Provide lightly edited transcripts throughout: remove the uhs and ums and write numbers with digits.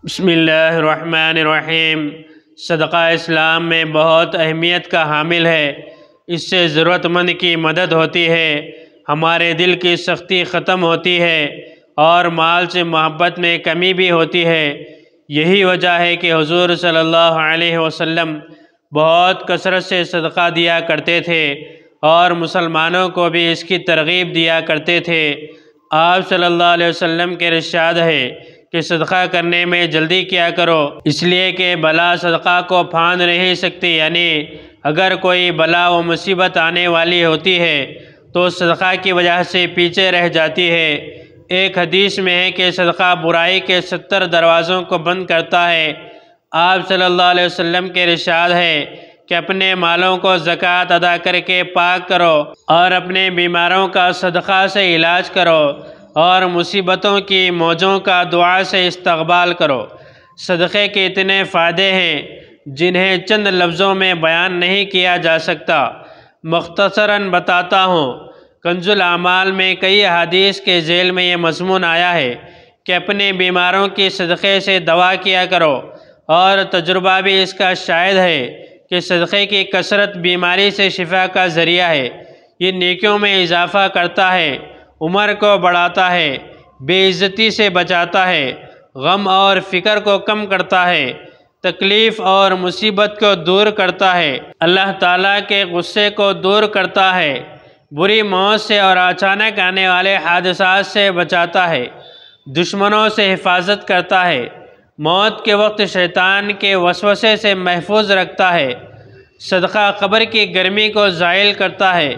بسم اللہ الرحمن الرحیم۔ صدقہ اسلام میں بہت اہمیت کا حامل ہے۔ اس سے ضرورت مند کی مدد ہوتی ہے، ہمارے دل کی سختی ختم ہوتی ہے اور مال سے محبت میں کمی بھی ہوتی ہے۔ یہی وجہ ہے کہ حضور صلی اللہ علیہ وسلم بہت کثرت سے صدقہ دیا کرتے تھے اور مسلمانوں کو بھی اس کی ترغیب دیا کرتے تھے۔ آپ صلی اللہ علیہ وسلم کے ارشاد ہے کہ صدقہ کرنے میں جلدی کیا کرو، اس لیے کہ بلا صدقہ کو پھاند نہیں سکتی، یعنی اگر کوئی بلا و مصیبت آنے والی ہوتی ہے تو صدقہ کی وجہ سے پیچھے رہ جاتی ہے۔ ایک حدیث میں ہے کہ صدقہ برائی کے 70 دروازوں کو بند کرتا ہے۔ آپ صلی اللہ علیہ وسلم کے ارشاد ہے کہ اپنے مالوں کو زکوٰۃ ادا کر کے پاک کرو اور اپنے بیماروں کا صدقہ سے علاج کرو اور مصیبتوں کی موجوں کا دعا سے استقبال کرو۔ صدقے کے اتنے فائدے ہیں جنہیں چند لفظوں میں بیان نہیں کیا جا سکتا۔ مختصراً بتاتا ہوں۔ کنز الاعمال میں کئی احادیث کے ذیل میں یہ مضمون آیا ہے کہ اپنے بیماروں کی صدقے سے دوا کیا کرو، اور تجربہ بھی اس کا شاہد ہے کہ صدقے کی کثرت بیماری سے شفا کا ذریعہ ہے۔ یہ نیکیوں میں اضافہ کرتا ہے، عمر کو بڑھاتا ہے، بے عزتی سے بچاتا ہے، غم اور فکر کو کم کرتا ہے، تکلیف اور مصیبت کو دور کرتا ہے، اللہ تعالیٰ کے غصے کو دور کرتا ہے، بری موت سے اور اچانک آنے والے حادثات سے بچاتا ہے، دشمنوں سے حفاظت کرتا ہے، موت کے وقت شیطان کے وسوسے سے محفوظ رکھتا ہے، صدقہ قبر کی گرمی کو زائل کرتا ہے،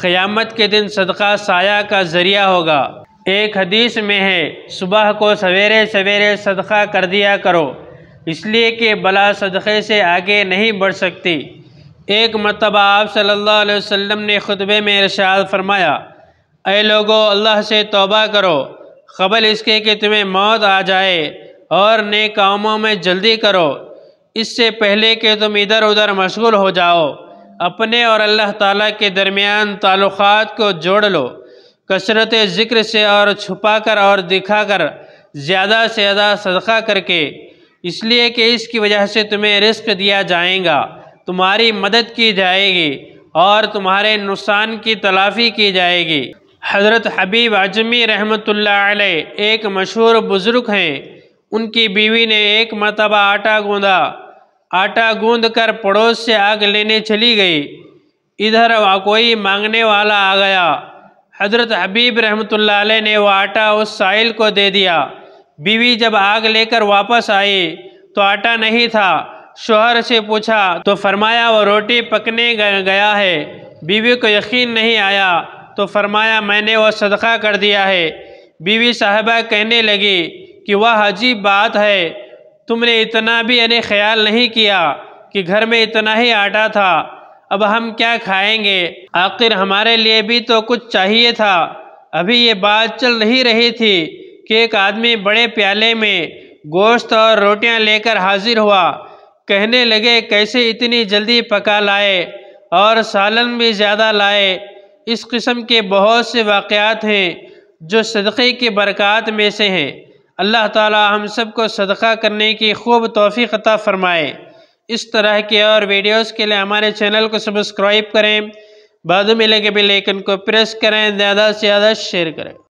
قیامت کے دن صدقہ سایہ کا ذریعہ ہوگا۔ ایک حدیث میں ہے صبح کو سویرے سویرے صدقہ کر دیا کرو، اس لیے کہ بلا صدقے سے آگے نہیں بڑھ سکتی۔ ایک مرتبہ آپ صلی اللہ علیہ وسلم نے خطبے میں ارشاد فرمایا، اے لوگو، اللہ سے توبہ کرو قبل اس کے کہ تمہیں موت آ جائے، اور نیک کاموں میں جلدی کرو اس سے پہلے کہ تم ادھر ادھر مشغول ہو جاؤ۔ اپنے اور اللہ تعالیٰ کے درمیان تعلقات کو جوڑ لو، کثرت ذکر سے اور چھپا کر اور دکھا کر، زیادہ سے زیادہ صدقہ کر کے، اس لیے کہ اس کی وجہ سے تمہیں رزق دیا جائے گا، تمہاری مدد کی جائے گی اور تمہارے نقصان کی تلافی کی جائے گی۔ حضرت حبیب اعجمی رحمۃ اللہ علیہ ایک مشہور بزرگ ہیں۔ ان کی بیوی نے ایک مرتبہ آٹا گوندھ کر پڑوس سے آگ لینے چلی گئی۔ ادھر کوئی مانگنے والا آ گیا۔ حضرت حبیب رحمۃ اللہ علیہ نے وہ آٹا اس سائل کو دے دیا۔ بیوی جب آگ لے کر واپس آئی تو آٹا نہیں تھا۔ شوہر سے پوچھا تو فرمایا وہ روٹی پکنے گیا ہے۔ بیوی کو یقین نہیں آیا تو فرمایا میں نے وہ صدقہ کر دیا ہے۔ بیوی صاحبہ کہنے لگی کہ وہ عجیب بات ہے، تم نے اتنا بھی خیال نہیں کیا کہ گھر میں اتنا ہی آٹا تھا، اب ہم کیا کھائیں گے؟ آخر ہمارے لیے بھی تو کچھ چاہیے تھا۔ ابھی یہ بات چل نہیں رہی تھی کہ ایک آدمی بڑے پیالے میں گوشت اور روٹیاں لے کر حاضر ہوا۔ کہنے لگے کیسے اتنی جلدی پکا لائے اور سالن بھی زیادہ لائے۔ اس قسم کے بہت سے واقعات ہیں جو صدقے کی برکات میں سے ہیں۔ اللہ تعالی ہم سب کو صدقہ کرنے کی خوب توفیق عطا فرمائے۔ اس طرح کی اور ویڈیوز کے لیے ہمارے چینل کو سبسکرائب کریں، بعد میں لگے بیل آئیکن کو پریس کریں، زیادہ سے زیادہ شیئر کریں۔